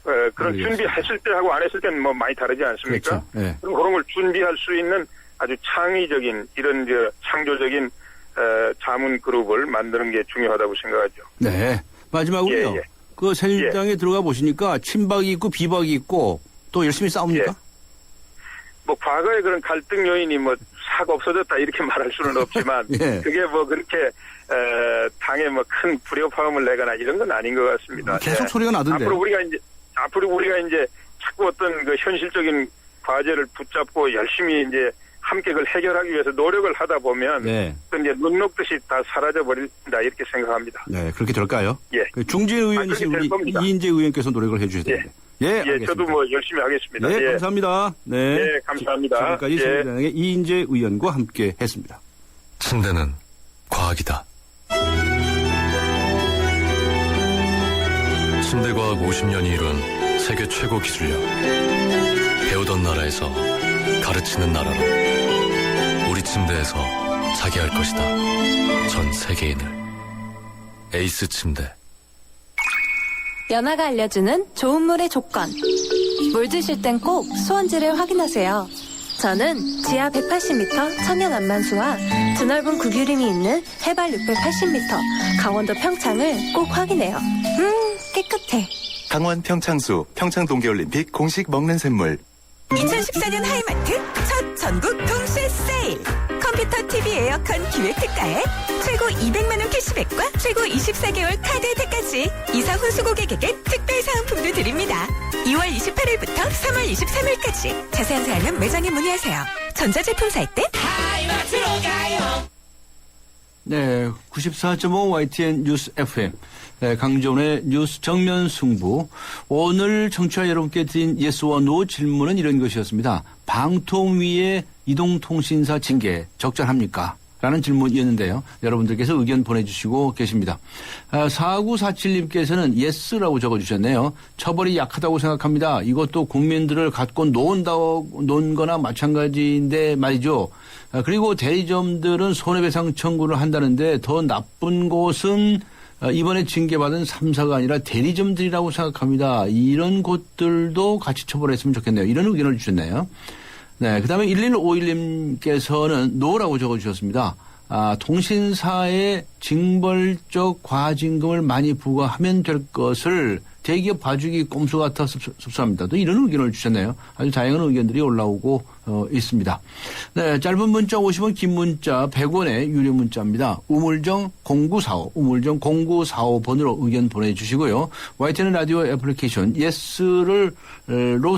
그런 알겠습니다. 준비했을 때하고 안 했을 때는 뭐 많이 다르지 않습니까? 그렇죠. 네. 그런 걸 준비할 수 있는 아주 창의적인 이런 창조적인 자문 그룹을 만드는 게 중요하다고 생각하죠. 네. 마지막으로요. 예. 그 새누리당에 들어가 보시니까 친박이 있고 비박이 있고 또 열심히 싸웁니까? 뭐 과거에 그런 갈등 요인이 뭐 싹 없어졌다 이렇게 말할 수는 없지만 예. 그게 뭐 그렇게 당에 뭐 큰 불협화음을 내거나 이런 건 아닌 것 같습니다. 계속 소리가 나던데. 앞으로 우리가 이제 자꾸 어떤 그 현실적인 과제를 붙잡고 열심히 이제 함께 그걸 해결하기 위해서 노력을 하다 보면 또 이제 눈 녹듯이 다 사라져 버린다 이렇게 생각합니다. 네, 그렇게 될까요? 예. 중진 의원이신 우리 이인재 의원께서 노력을 해주셔야 됩니다. 예, 저도 뭐 열심히 하겠습니다. 네, 감사합니다. 네, 감사합니다. 지금까지 새누리당의 이인재 의원과 함께 했습니다. 침대는 과학이다. 침대과학 50년이 이룬 세계 최고 기술력. 배우던 나라에서 가르치는 나라로 우리 침대에서 자기 할 것이다. 전 세계인을. 에이스 침대. 연아가 알려주는 좋은 물의 조건. 물 드실 땐 꼭 수온지를 확인하세요. 저는 지하 180m 천연 안만수와 드넓은 구규림이 있는 해발 680m 강원도 평창을 꼭 확인해요. 깨끗해. 강원 평창수 평창동계올림픽 공식 먹는 샘물. 2014년 하이마트 첫 전국 동시에 세일. 컴퓨터, TV, 에어컨 기획 특가에 최고 200만 원 캐시백과 최고 24개월 카드 혜택까지 이사 후 수고객에게 특별 사은품도 드립니다. 2월 28일부터 3월 23일까지 자세한 사항은 매장에 문의하세요. 전자제품 살 때 하이마트로 가요. 네, 94.5 YTN 뉴스 FM. 네, 강정훈의 뉴스 정면 승부. 오늘 청취자 여러분께 드린 예스와 노 질문은 이런 것이었습니다. 방통위의 이동통신사 징계 적절합니까? 라는 질문이었는데요. 여러분들께서 의견 보내주시고 계십니다. 4947님께서는 예스라고 적어주셨네요. 처벌이 약하다고 생각합니다. 이것도 국민들을 갖고 논 거나 마찬가지인데 말이죠. 그리고 대리점들은 손해배상 청구를 한다는데 더 나쁜 곳은 이번에 징계받은 3사가 아니라 대리점들이라고 생각합니다. 이런 곳들도 같이 처벌했으면 좋겠네요. 이런 의견을 주셨네요. 네, 그 다음에 1151님께서는 노라고 적어주셨습니다. 통신사에 징벌적 과징금을 많이 부과하면 될 것을 대기업 봐주기 꼼수 같아 씁쓸합니다. 또 이런 의견을 주셨네요. 아주 다양한 의견들이 올라오고 있습니다. 네, 짧은 문자 50원, 긴 문자 100원의 유료 문자입니다. 우물정 0945, 우물정 0945번으로 의견 보내주시고요. YTN 라디오 애플리케이션 예스로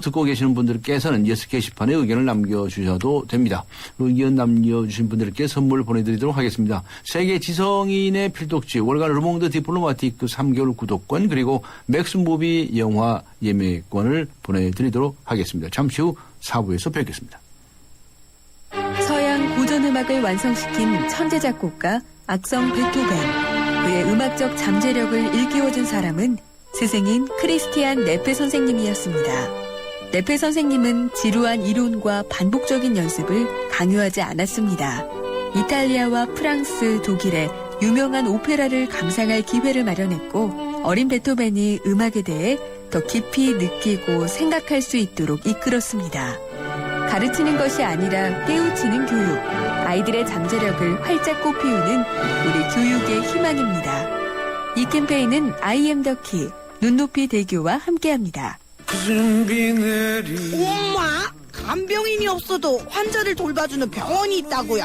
듣고 계시는 분들께서는 예스 게시판에 의견을 남겨주셔도 됩니다. 의견 남겨주신 분들께 선물 보내드리도록 하겠습니다. 세계 지성인의 필독지 월간 르몽드 디플로마티크 3개월 구독권 그리고 맥스 무비 영화 예매권을 보내드리도록 하겠습니다. 잠시 후 4부에서 뵙겠습니다. 서양 고전음악을 완성시킨 천재 작곡가 악성 베토벤. 그의 음악적 잠재력을 일깨워준 사람은 스승인 크리스티안 네페 선생님이었습니다. 네페 선생님은 지루한 이론과 반복적인 연습을 강요하지 않았습니다. 이탈리아와 프랑스, 독일의 유명한 오페라를 감상할 기회를 마련했고 어린 베토벤이 음악에 대해 더 깊이 느끼고 생각할 수 있도록 이끌었습니다. 가르치는 것이 아니라 깨우치는 교육, 아이들의 잠재력을 활짝 꽃피우는 우리 교육의 희망입니다. 이 캠페인은 I am the key, 눈높이 대교와 함께합니다. 엄마, 간병인이 없어도 환자를 돌봐주는 병원이 있다고요?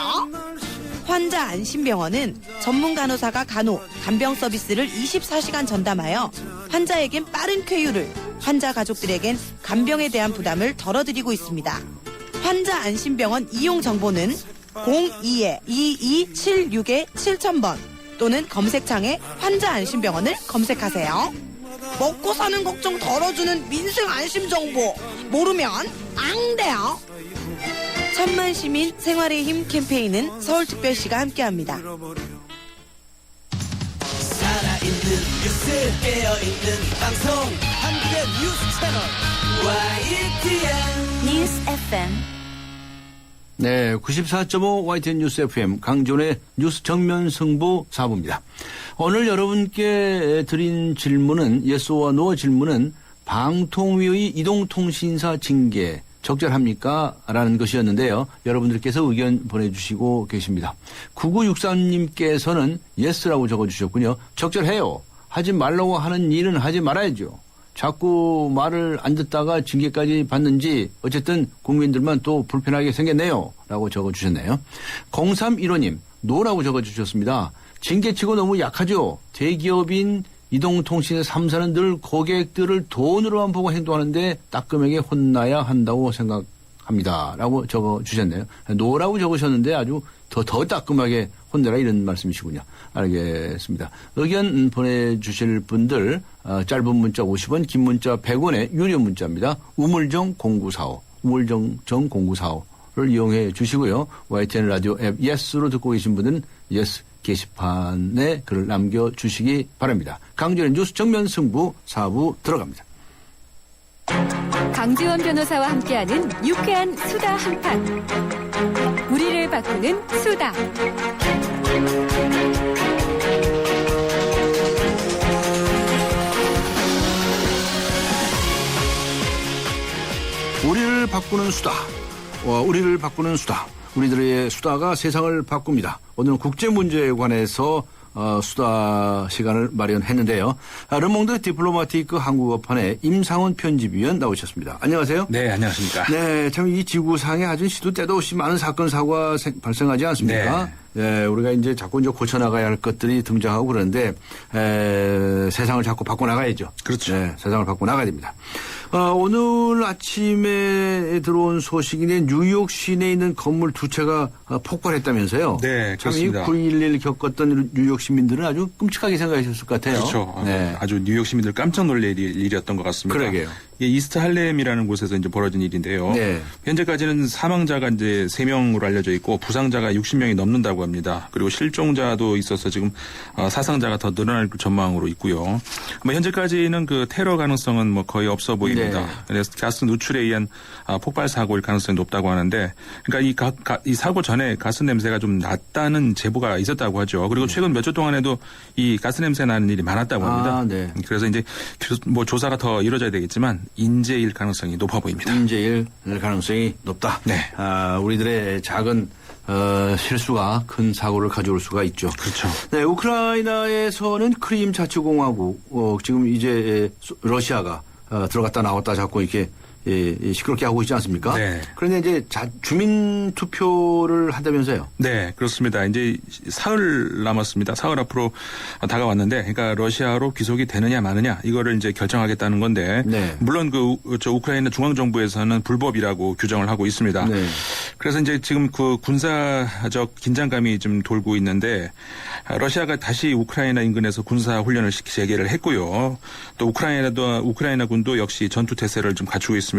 환자 안심병원은 전문 간호사가 간병 서비스를 24시간 전담하여 환자에겐 빠른 쾌유를, 환자 가족들에겐 간병에 대한 부담을 덜어드리고 있습니다. 환자 안심병원 이용 정보는 02-2276-7000번 또는 검색창에 환자 안심병원을 검색하세요. 먹고 사는 걱정 덜어주는 민생 안심 정보 모르면 안 돼요. 천만 시민 생활의 힘 캠페인은 서울특별시가 함께합니다. 살아있는 뉴스 깨어있는 방송 한국의 뉴스 채널 YTN 뉴스 FM. 네, 94.5 YTN 뉴스 FM 강존의 뉴스 정면 승부 4부입니다. 오늘 여러분께 드린 질문은 예스와 노 질문은 방통위의 이동통신사 징계 적절합니까? 라는 것이었는데요. 여러분들께서 의견 보내주시고 계십니다. 9963님께서는 예스라고 적어주셨군요. 적절해요. 하지 말라고 하는 일은 하지 말아야죠. 자꾸 말을 안 듣다가 징계까지 받는지 어쨌든 국민들만 또 불편하게 생겼네요. 라고 적어주셨네요. 0315님 노라고 적어주셨습니다. 징계치고 너무 약하죠. 대기업인 이동통신 3사는 늘 고객들을 돈으로만 보고 행동하는데 따끔하게 혼나야 한다고 생각합니다. 합니다라고 적어주셨네요. 노라고 적으셨는데 아주 더 따끔하게 혼내라 이런 말씀이시군요. 알겠습니다. 의견 보내주실 분들 짧은 문자 50원, 긴 문자 100원의 유료 문자입니다. 우물정 0945, 우물정 0945를 이용해 주시고요. YTN 라디오 앱 예스로 듣고 계신 분은 예스 게시판에 글을 남겨주시기 바랍니다. 강준의 뉴스 정면 승부 4부 들어갑니다. 강지원 변호사와 함께하는 유쾌한 수다 한판. 우리를 바꾸는 수다. 우리를 바꾸는 수다. 우리를 바꾸는 수다. 우리들의 수다가 세상을 바꿉니다. 오늘은 국제 문제에 관해서 수다 시간을 마련했는데요. 르몽드 디플로마티크 한국어판의 임상훈 편집위원 나오셨습니다. 안녕하세요. 네, 안녕하십니까. 네, 참 이 지구상에 아주 시도 때도 없이 많은 사건 사고가 발생하지 않습니까? 네, 우리가 이제 자꾸 이제 고쳐나가야 할 것들이 등장하고 그러는데 세상을 자꾸 바꿔나가야죠. 그렇죠. 네, 세상을 바꿔나가야 됩니다. 오늘 아침에 들어온 소식인데 뉴욕 시내에 있는 건물 두 채가 폭발했다면서요. 네, 그렇습니다. 참 이 9.11 겪었던 뉴욕 시민들은 아주 끔찍하게 생각하셨을 것 같아요. 그렇죠. 네. 아주 뉴욕 시민들 깜짝 놀랄 일이었던 것 같습니다. 그러게요. 이스트 할렘이라는 곳에서 이제 벌어진 일인데요. 네. 현재까지는 사망자가 이제 3명으로 알려져 있고 부상자가 60명이 넘는다고 합니다. 그리고 실종자도 있어서 지금 사상자가 더 늘어날 전망으로 있고요. 현재까지는 그 테러 가능성은 뭐 거의 없어 보입니다. 네. 그래서 가스 누출에 의한 폭발 사고일 가능성이 높다고 하는데, 그러니까 이 사고 전에 가스 냄새가 좀 났다는 제보가 있었다고 하죠. 그리고 최근 몇 주 동안에도 이 가스 냄새 나는 일이 많았다고 합니다. 네. 그래서 이제 뭐 조사가 더 이루어져야 되겠지만 인재일 가능성이 높아 보입니다. 인재일 가능성이 높다. 네. 우리들의 작은 실수가 큰 사고를 가져올 수가 있죠. 그렇죠. 네, 우크라이나에서는 크림 자치공화국 지금 이제 러시아가 들어갔다 나왔다 자꾸 이렇게 시끄럽게 하고 있지 않습니까? 네. 그런데 이제 주민 투표를 한다면서요? 네, 그렇습니다. 이제 사흘 남았습니다. 사흘 앞으로 다가왔는데, 그러니까 러시아로 귀속이 되느냐 마느냐 이거를 이제 결정하겠다는 건데, 네. 물론 저 우크라이나 중앙 정부에서는 불법이라고 규정을 하고 있습니다. 네. 그래서 이제 지금 그 군사적 긴장감이 좀 돌고 있는데, 러시아가 다시 우크라이나 인근에서 군사 훈련을 재개를 했고요. 또 우크라이나군도 역시 전투 태세를 좀 갖추고 있습니다.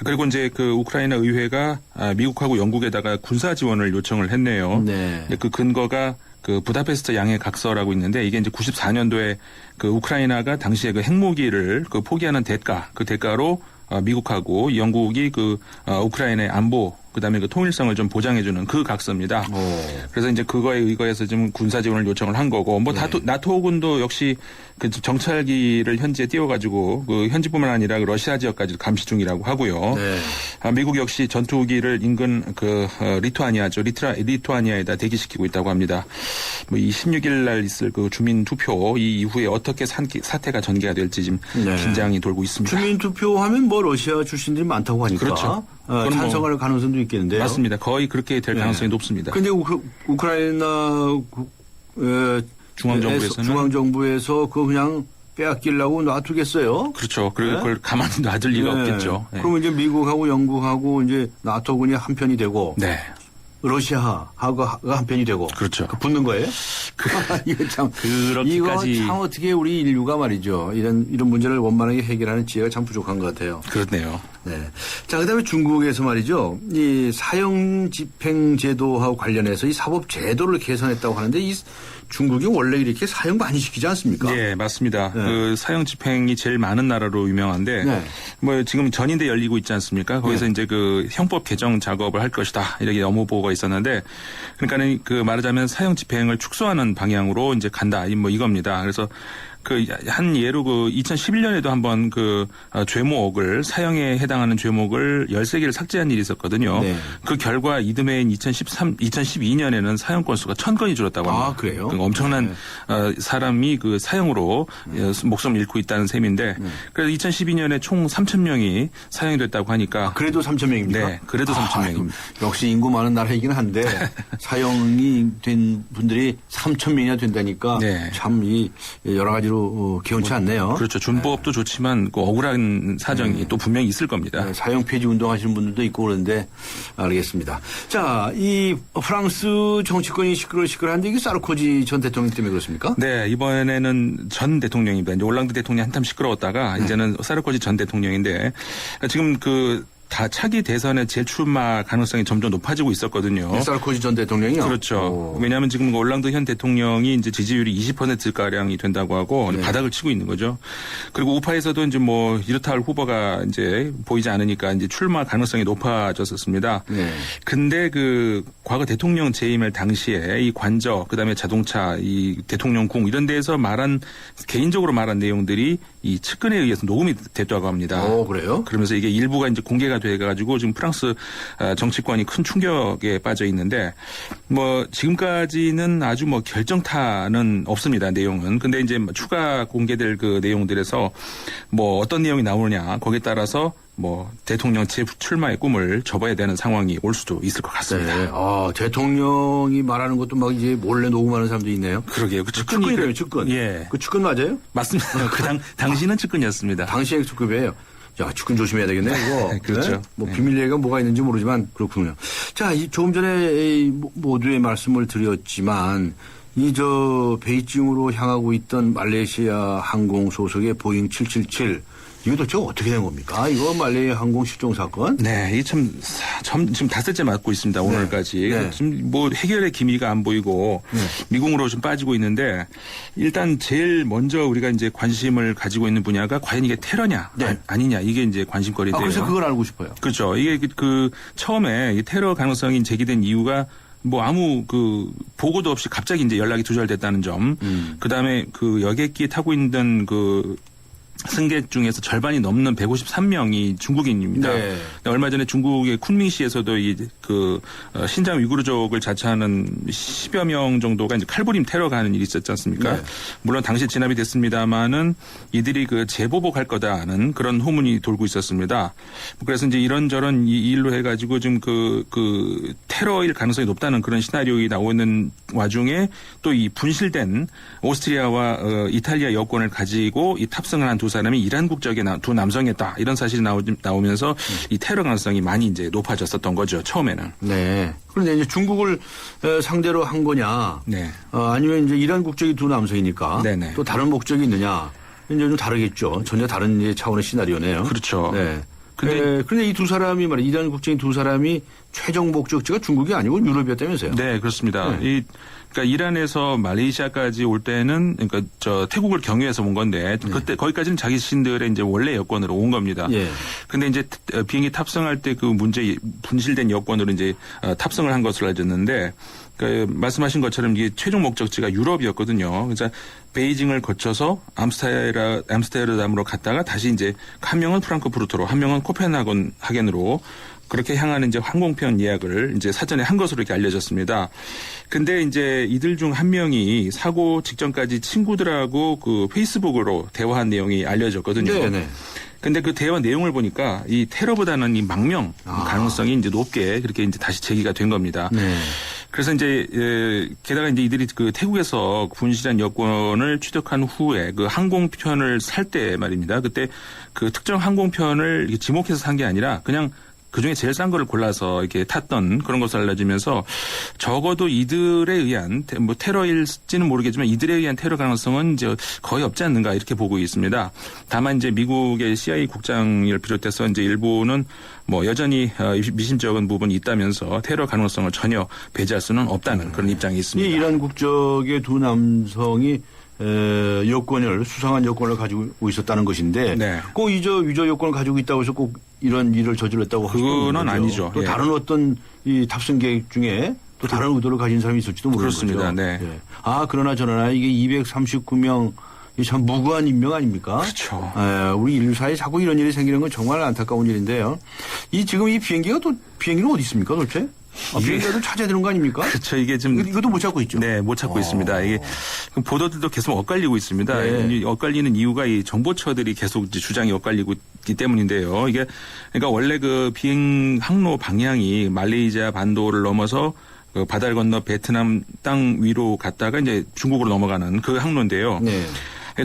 그리고 이제 그 우크라이나 의회가 미국하고 영국에다가 군사 지원을 요청을 했네요. 네. 그 근거가 그 부다페스트 양해 각서라고 있는데 이게 이제 94년도에 그 우크라이나가 당시에 그 핵무기를 그 포기하는 그 대가로 미국하고 영국이 그 우크라이나의 안보 그다음에 그 통일성을 좀 보장해주는 그 각서입니다. 그래서 이제 그거에 의거해서 지금 군사 지원을 요청을 한 거고, 뭐 나토군도 역시 그 정찰기를 현지에 띄워가지고 그 현지뿐만 아니라 그 러시아 지역까지 감시 중이라고 하고요. 네. 미국 역시 전투기를 인근 그 리투아니아에다 대기시키고 있다고 합니다. 뭐 이 16일 날 있을 그 주민 투표 이 이후에 어떻게 사태가 전개가 될지 지금 긴장이 돌고 있습니다. 주민 투표하면 뭐 러시아 출신들이 많다고 하니까. 그렇죠. 찬성할 가능성도 있겠는데요. 맞습니다. 거의 그렇게 될 가능성이 높습니다. 그런데 우크라이나 중앙정부에서 그거 그냥 빼앗기려고 놔두겠어요? 그렇죠. 그리고 그걸 가만히 놔둘 리가 없겠죠. 네. 그러면 이제 미국하고 영국하고 이제 나토군이 한 편이 되고. 네. 러시아하고가 한 편이 되고. 그렇죠. 붙는 거예요? 이거 참. 그렇게까지. 이거 참 어떻게 우리 인류가 말이죠. 이런 문제를 원만하게 해결하는 지혜가 참 부족한 것 같아요. 그렇네요. 네. 자, 그 다음에 중국에서 말이죠. 이 사형 집행 제도하고 관련해서 이 사법 제도를 개선했다고 하는데 이 중국이 원래 이렇게 사형 많이 시키지 않습니까? 네, 맞습니다. 네. 그 사형 집행이 제일 많은 나라로 유명한데, 네. 뭐 지금 전인대 열리고 있지 않습니까? 거기서 이제 그 형법 개정 작업을 할 것이다 이렇게 업무 보고가 있었는데, 그러니까는 그 말하자면 사형 집행을 축소하는 방향으로 이제 간다 뭐 이겁니다. 그래서 그 한 예로 그 2011년에도 한번 그 죄목을 사형에 해당하는 죄목을 13개를 삭제한 일이 있었거든요. 네. 그 결과 이듬해인 2012년에는 사형 건수가 1000건이 줄었다고 합니다. 아, 그래요? 그러니까 엄청난 사람이 그 사형으로 목숨을 잃고 있다는 셈인데 그래서 2012년에 총 3,000명이 사형이 됐다고 하니까 그래도 3,000명입니까? 네, 그래도 3,000명입니다. 역시 인구 많은 나라이긴 한데 사형이 된 분들이 3,000명이나 된다니까 참 이 여러 가지로 별로 개운치 않네요. 그렇죠. 준법도 좋지만 그 억울한 사정이 또 분명히 있을 겁니다. 사형 폐지 운동하시는 분들도 있고 그런데 알겠습니다. 자, 이 프랑스 정치권이 시끌시끌한데 이게 사르코지 전 대통령 때문에 그렇습니까? 네, 이번에는 전 대통령입니다. 이제 올랑드 대통령이 한참 시끄러웠다가 이제는 사르코지 전 대통령인데 지금 다 차기 대선의 재출마 가능성이 점점 높아지고 있었거든요. 사르코지 전 대통령이요? 그렇죠. 왜냐하면 지금 올랑드 현 대통령이 이제 지지율이 20%가량이 된다고 하고 바닥을 치고 있는 거죠. 그리고 우파에서도 이제 뭐 이렇다 할 후보가 이제 보이지 않으니까 이제 출마 가능성이 높아졌었습니다. 근데 과거 대통령 재임할 당시에 이 관저, 그다음에 자동차, 이 대통령궁 이런 데에서 개인적으로 말한 내용들이 이 측근에 의해서 녹음이 됐다고 합니다. 그래요? 그러면서 이게 일부가 이제 공개가 돼가지고 지금 프랑스 정치권이 큰 충격에 빠져 있는데 뭐 지금까지는 아주 뭐 결정타는 없습니다. 내용은. 근데 이제 추가 공개될 그 내용들에서 뭐 어떤 내용이 나오느냐 거기에 따라서 뭐 대통령 재출마의 꿈을 접어야 되는 상황이 올 수도 있을 것 같습니다. 네. 대통령이 말하는 것도 막 이제 몰래 녹음하는 사람도 있네요. 그러게요. 측근이래요, 측근. 예. 그 측근 맞아요? 맞습니다. 당시는 측근이었습니다. 당시의 측급이에요. 야, 측근 조심해야 되겠네, 이거. 그렇죠. 네? 뭐 비밀 얘기가 뭐가 있는지 모르지만 그렇군요. 자, 조금 전에 모두의 말씀을 드렸지만 베이징으로 향하고 있던 말레이시아 항공 소속의 보잉 777 이거 도대체 어떻게 된 겁니까? 이거 말레이시아 항공 실종 사건? 네, 이게 지금 닷새째 맞고 있습니다. 오늘까지. 네. 지금 뭐 해결의 기미가 안 보이고 미궁으로 좀 빠지고 있는데 일단 제일 먼저 우리가 이제 관심을 가지고 있는 분야가 과연 이게 테러냐 아니냐 이게 이제 관심거리인데요. 그래서 그걸 알고 싶어요. 그렇죠. 이게 처음에 테러 가능성이 제기된 이유가 뭐 아무 보고도 없이 갑자기 이제 연락이 두절됐다는 점. 그다음에 여객기에 타고 있는 승객 중에서 절반이 넘는 153명이 중국인입니다. 네. 얼마 전에 중국의 쿤밍시에서도 신장 위구르족을 자처하는 10여 명 정도가 이제 칼부림 테러가 하는 일이 있었지 않습니까? 네. 물론 당시 진압이 됐습니다만은 이들이 재보복할 거다는 그런 호문이 돌고 있었습니다. 그래서 이제 이런저런 이 일로 해가지고 지금 테러일 가능성이 높다는 그런 시나리오가 나오는 와중에 또 이 분실된 오스트리아와 이탈리아 여권을 가지고 이 탑승을 한 두 사람이 이란 국적의 두 남성이었다. 이런 사실이 나오면서 이 테러 가능성이 많이 이제 높아졌었던 거죠. 처음에는. 네. 그런데 이제 중국을 상대로 한 거냐. 네. 아니면 이제 이란 국적이 두 남성이니까. 네네. 또 다른 목적이 있느냐. 이제 좀 다르겠죠. 전혀 다른 차원의 시나리오네요. 그렇죠. 네. 근데 이 두 사람이 이란 국적인 두 사람이 최종 목적지가 중국이 아니고 유럽이었다면서요? 네, 그렇습니다. 네. 그러니까 이란에서 말레이시아까지 올 때는 태국을 경유해서 온 건데 그때 거기까지는 자기 자신들의 이제 원래 여권으로 온 겁니다. 예. 근데 이제 비행기 탑승할 때 분실된 여권으로 이제 탑승을 한 것으로 알려졌는데 말씀하신 것처럼 이게 최종 목적지가 유럽이었거든요. 그래서 베이징을 거쳐서 암스테르담으로 갔다가 다시 이제 한 명은 프랑크푸르트로, 한 명은 코펜하겐으로 그렇게 향하는 이제 항공편 예약을 이제 사전에 한 것으로 이렇게 알려졌습니다. 근데 이제 이들 중 한 명이 사고 직전까지 친구들하고 페이스북으로 대화한 내용이 알려졌거든요. 네네. 근데 그 대화 내용을 보니까 이 테러보다는 이 망명 가능성이 이제 높게 그렇게 이제 다시 제기가 된 겁니다. 네. 그래서 이제 게다가 이제 이들이 태국에서 분실한 여권을 취득한 후에 항공편을 살 때 말입니다. 그때 특정 항공편을 지목해서 산 게 아니라 그냥 그중에 제일 싼 거를 골라서 이렇게 탔던 그런 것을 알려지면서 적어도 이들에 의한 테러일지는 모르겠지만 이들에 의한 테러 가능성은 이제 거의 없지 않는가 이렇게 보고 있습니다. 다만 이제 미국의 CIA 국장을 비롯해서 이제 일부는 여전히 미심쩍은 부분이 있다면서 테러 가능성을 전혀 배제할 수는 없다는 그런 입장이 있습니다. 이 이란 국적의 두 남성이 수상한 여권을 가지고 있었다는 것인데 네. 꼭 위조 여권을 가지고 있다고 해서 꼭 이런 일을 저질렀다고 할 수는 그건 아니죠. 또 다른 어떤 이 탑승객 중에 또 다른 의도를 가진 사람이 있을지도 모르는 그렇습니다. 거죠. 네. 네. 그러나 저러나 이게 239명 참 무고한 인명 아닙니까? 그렇죠. 우리 인류사에 자꾸 이런 일이 생기는 건 정말 안타까운 일인데요. 지금 이 비행기는 어디 있습니까 도대체? 비행기도 찾아야 되는 거 아닙니까? 그렇죠. 이게 좀 이것도 못 찾고 있죠. 네, 못 찾고 있습니다. 이게 보도들도 계속 엇갈리고 있습니다. 네. 엇갈리는 이유가 이 정보처들이 계속 주장이 엇갈리고 있기 때문인데요. 이게 그러니까 원래 비행 항로 방향이 말레이시아 반도를 넘어서 바다를 건너 베트남 땅 위로 갔다가 이제 중국으로 넘어가는 그 항로인데요. 네.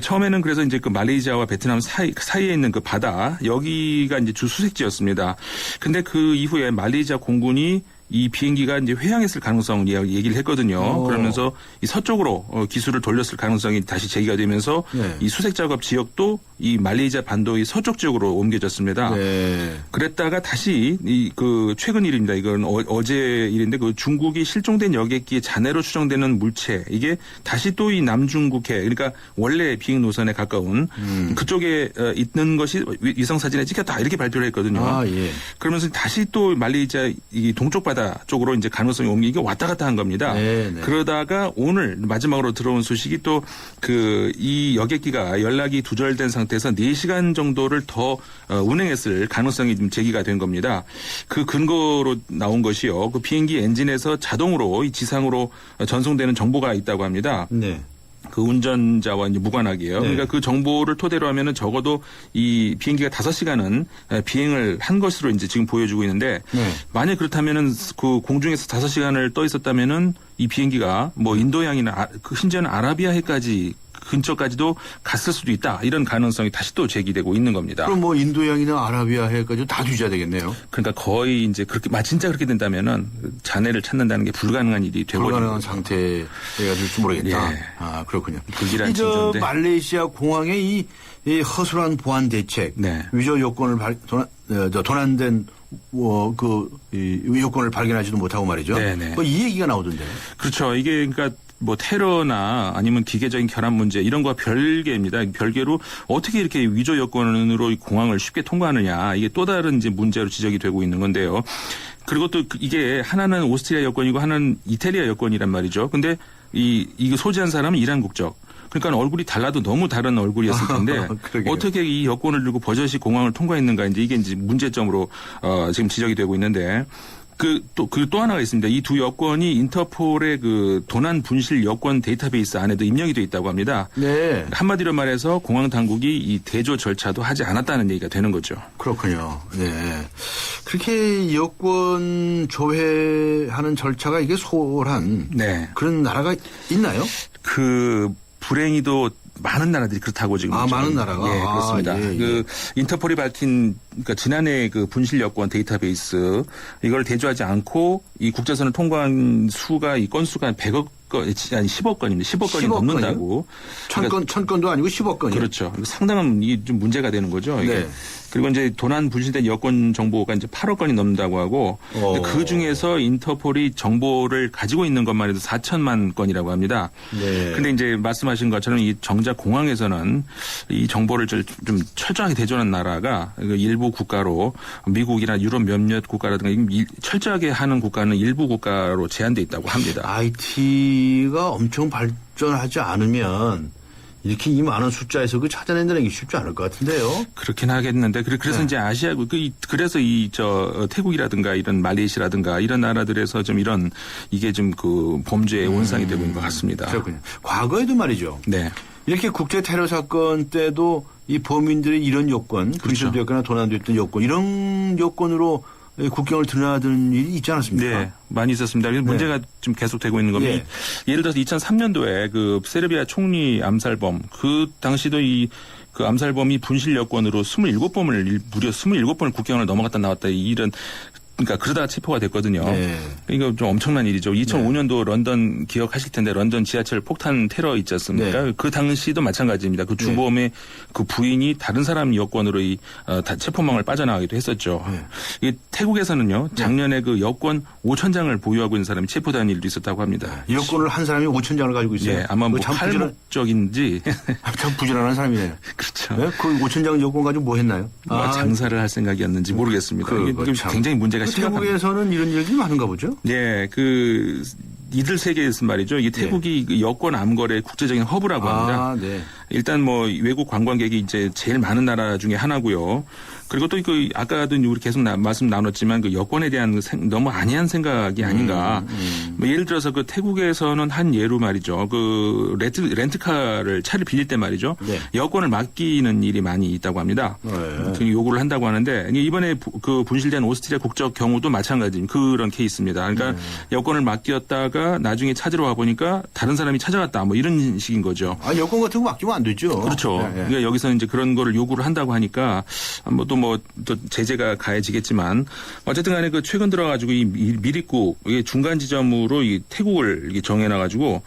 처음에는 그래서 이제 그 말레이시아와 베트남 사이에 있는 그 바다 여기가 이제 주 수색지였습니다. 근데 그 이후에 말레이시아 공군이 이 비행기가 이제 회항했을 가능성을 얘기를 했거든요. 그러면서 이 서쪽으로 기술을 돌렸을 가능성이 다시 제기가 되면서 이 수색 작업 지역도 이 말레이시아 반도의 서쪽 지역으로 옮겨졌습니다. 그랬다가 다시 이 그 최근 일입니다. 이건 어제 일인데 그 중국이 실종된 여객기의 잔해로 추정되는 물체 이게 다시 또 이 남중국해 그러니까 원래 비행 노선에 가까운 그쪽에 있는 것이 위성 사진에 찍혔다 이렇게 발표를 했거든요. 그러면서 다시 또 말레이시아 이 동쪽 바다 쪽으로 이제 가능성이 옮기게 왔다 갔다 한 겁니다. 그러다가 오늘 마지막으로 들어온 소식이 또 그 이 여객기가 연락이 두절된 상태에서 4시간 정도를 더 운행했을 가능성이 좀 제기가 된 겁니다. 그 근거로 나온 것이요. 그 비행기 엔진에서 자동으로 이 지상으로 전송되는 정보가 있다고 합니다. 그 운전자와 이제 무관하게요. 그러니까 그 정보를 토대로 하면은 적어도 이 비행기가 5시간은 비행을 한 것으로 이제 지금 보여주고 있는데 만약 그렇다면은 그 공중에서 5시간을 떠 있었다면은 이 비행기가 뭐 인도양이나 그 심지어는 아라비아해까지 근처까지도 갔을 수도 있다. 이런 가능성이 다시 또 제기되고 있는 겁니다. 그럼 뭐 인도양이나 아라비아해까지 다 뒤져야 되겠네요. 그러니까 거의 이제 그렇게 진짜 그렇게 된다면은 잔해를 찾는다는 게 불가능한 일이 되고 불가능한 상태가 될지 모르겠다. 아 그렇군요. 불길한 저 말레이시아 공항의 이 허술한 보안 대책, 위조 요건을 도난된 요건을 발견하지도 못하고 말이죠. 뭐 이 얘기가 나오던데. 그렇죠. 이게 그러니까. 뭐 테러나 아니면 기계적인 결함 문제 이런 거와 별개입니다. 별개로 어떻게 이렇게 위조 여건으로 공항을 쉽게 통과하느냐 이게 또 다른 이제 문제로 지적이 되고 있는 건데요. 그리고 또 이게 하나는 오스트리아 여건이고 하나는 이탈리아 여건이란 말이죠. 근데 이거 소지한 사람은 이란 국적. 그러니까 얼굴이 달라도 너무 다른 얼굴이었을 텐데 어떻게 이 여권을 들고 버젓이 공항을 통과했는가 이제 문제점으로 지금 지적이 되고 있는데. 또 하나가 있습니다. 이 두 여권이 인터폴의 그 도난 분실 여권 데이터베이스 안에도 입력이 돼 있다고 합니다. 한마디로 말해서 공항 당국이 이 대조 절차도 하지 않았다는 얘기가 되는 거죠. 그렇군요. 그렇게 여권 조회하는 절차가 이게 소홀한 그런 나라가 있나요? 그 불행히도 많은 나라들이 그렇다고 지금. 많은 나라가? 예, 그렇습니다. 그 인터폴이 밝힌, 그러니까 지난해 그 분실 여권 데이터베이스, 이걸 대조하지 않고 이 국제선을 통과한 수가, 이 건수가 한 100억 건, 아니 10억 건입니다. 10억 건이 넘는다고. 1000건도 아니고 10억 건이요? 그렇죠. 상당한 좀 문제가 되는 거죠. 이게. 그리고 이제 도난 분실된 여권 정보가 이제 8억 건이 넘는다고 하고 그 중에서 인터폴이 정보를 가지고 있는 것만 해도 4천만 건이라고 합니다. 근데 이제 말씀하신 것처럼 이 정작 공항에서는 이 정보를 좀 철저하게 대조하는 나라가 일부 국가로 미국이나 유럽 몇몇 국가라든가 철저하게 하는 국가는 일부 국가로 제한돼 있다고 합니다. IT가 엄청 발전하지 않으면 이렇게 이 많은 숫자에서 찾아낸다는 게 쉽지 않을 것 같은데요. 그렇긴 하겠는데 그래서 이제 아시아국 그래서 태국이라든가 이런 말레이시아라든가 이런 나라들에서 좀 이런 이게 좀 그 범죄의 원상이 되고 있는 것 같습니다. 그렇군요. 과거에도 말이죠. 이렇게 국제 테러 사건 때도 이 범인들이 이런 요건, 분실되었거나 도난됐던 요건 이런 요건으로 국경을 드나드는 일이 있지 않았습니까? 네, 많이 있었습니다. 그래서 문제가 좀 계속되고 있는 겁니다. 예를 들어서 2003년도에 그 세르비아 총리 암살범 그 당시도 그 암살범이 분실 여권으로 무려 27번을 국경을 넘어갔다 나왔다 이런 그러니까 그러다가 체포가 됐거든요. 이거 좀 엄청난 일이죠. 2005년도 런던 기억하실 텐데 런던 지하철 폭탄 테러 있지 않습니까? 그 당시도 마찬가지입니다. 그 주범의 그 부인이 다른 사람 여권으로 체포망을 빠져나가기도 했었죠. 이게 태국에서는요. 작년에 그 여권 5,000장을 보유하고 있는 사람이 체포된 일도 있었다고 합니다. 여권을 한 사람이 5,000장을 가지고 있어요? 아마 뭐 팔목적인지. 참 부지런한 사람이네요. 그렇죠. 그 5,000장 여권 가지고 뭐 했나요? 장사를 할 생각이었는지 모르겠습니다. 이게 굉장히 문제가 태국에서는 이런 일들이 많은가 보죠? 이들 세계에서 말이죠. 이게 태국이 여권 암거래 국제적인 허브라고 합니다. 일단 뭐 외국 관광객이 이제 제일 많은 나라 중에 하나고요. 그리고 또 그 아까도 우리 계속 말씀 나눴지만 그 여권에 대한 너무 안이한 생각이 아닌가. 뭐 예를 들어서 그 태국에서는 한 예로 말이죠. 그 렌트카를 차를 빌릴 때 말이죠. 네. 여권을 맡기는 일이 많이 있다고 합니다. 네. 요구를 한다고 하는데 이번에 그 분실된 오스트리아 국적 경우도 마찬가지 그런 케이스입니다. 그러니까 여권을 맡겼다가 나중에 찾으러 와 보니까 다른 사람이 찾아갔다 뭐 이런 식인 거죠. 아, 여권 같은 거 맡기면 안 되죠. 그렇죠. 네, 네. 그러니까 여기서는 이제 그런 거를 요구를 한다고 하니까 또 제재가 가해지겠지만 어쨌든 간에 그 최근 들어가지고 이 미립국 중간 지점으로 이 태국을 정해놔가지고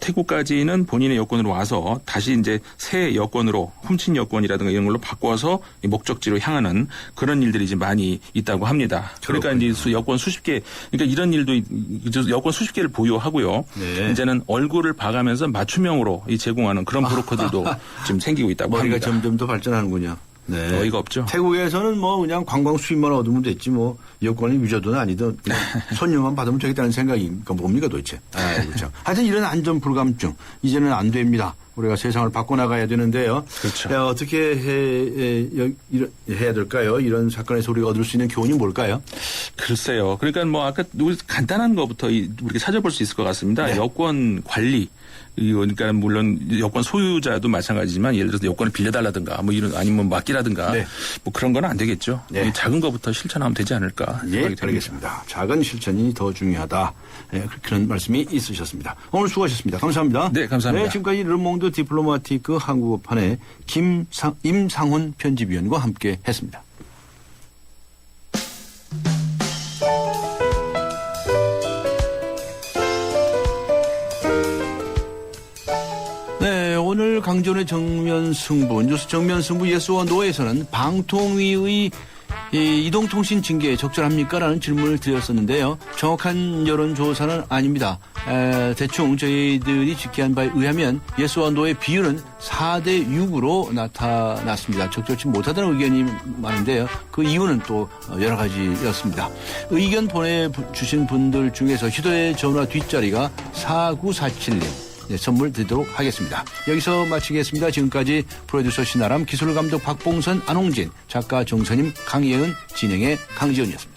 태국까지는 본인의 여권으로 와서 다시 이제 새 여권으로 훔친 여권이라든가 이런 걸로 바꿔서 목적지로 향하는 그런 일들이 이제 많이 있다고 합니다. 그러니까 이제 여권 수십 개, 그러니까 이런 일도 여권 수십 개를 보유하고요. 네. 이제는 얼굴을 봐가면서 맞춤형으로 제공하는 그런 브로커들도 지금 생기고 있다고 합니다. 머리가 점점 더 발전하는군요. 네. 어이가 없죠. 태국에서는 뭐 그냥 관광 수입만 얻으면 됐지 뭐 여권이 위조든 아니든 손님만 받으면 되겠다는 생각이니까 뭡니까 도대체. 아, 그렇죠. 하여튼 이런 안전 불감증 이제는 안 됩니다. 우리가 세상을 바꿔나가야 되는데요. 그렇죠. 어떻게 해야 될까요? 이런 사건에서 우리가 얻을 수 있는 교훈이 뭘까요? 글쎄요. 그러니까 뭐 아까 우리 간단한 것부터 우리가 찾아볼 수 있을 것 같습니다. 네. 여권 관리. 그러니까 물론 여권 소유자도 마찬가지지만 예를 들어서 여권을 빌려달라든가 뭐 이런 아니면 맡기라든가 네. 뭐 그런 건 안 되겠죠. 네. 작은 것부터 실천하면 되지 않을까. 예, 알겠습니다. 작은 실천이 더 중요하다. 네, 그런 말씀이 있으셨습니다. 오늘 수고하셨습니다. 감사합니다. 네, 감사합니다. 네, 지금까지 르몽드 디플로마티크 한국어판의 임상훈 편집위원과 함께 했습니다. 네, 오늘 강전의 정면 승부, 뉴스 정면 승부 예스와 노에서는 방통위의 이동통신 징계 적절합니까? 라는 질문을 드렸었는데요. 정확한 여론조사는 아닙니다. 대충 저희들이 집계한 바에 의하면 예스와 노의 비율은 4대 6으로 나타났습니다. 적절치 못하다는 의견이 많은데요. 그 이유는 또 여러 가지였습니다. 의견 보내주신 분들 중에서 휴대 전화 뒷자리가 4947님. 네, 선물 드리도록 하겠습니다. 여기서 마치겠습니다. 지금까지 프로듀서 신아람, 기술감독 박봉선, 안홍진, 작가 정선임, 강예은, 진행의 강지원이었습니다.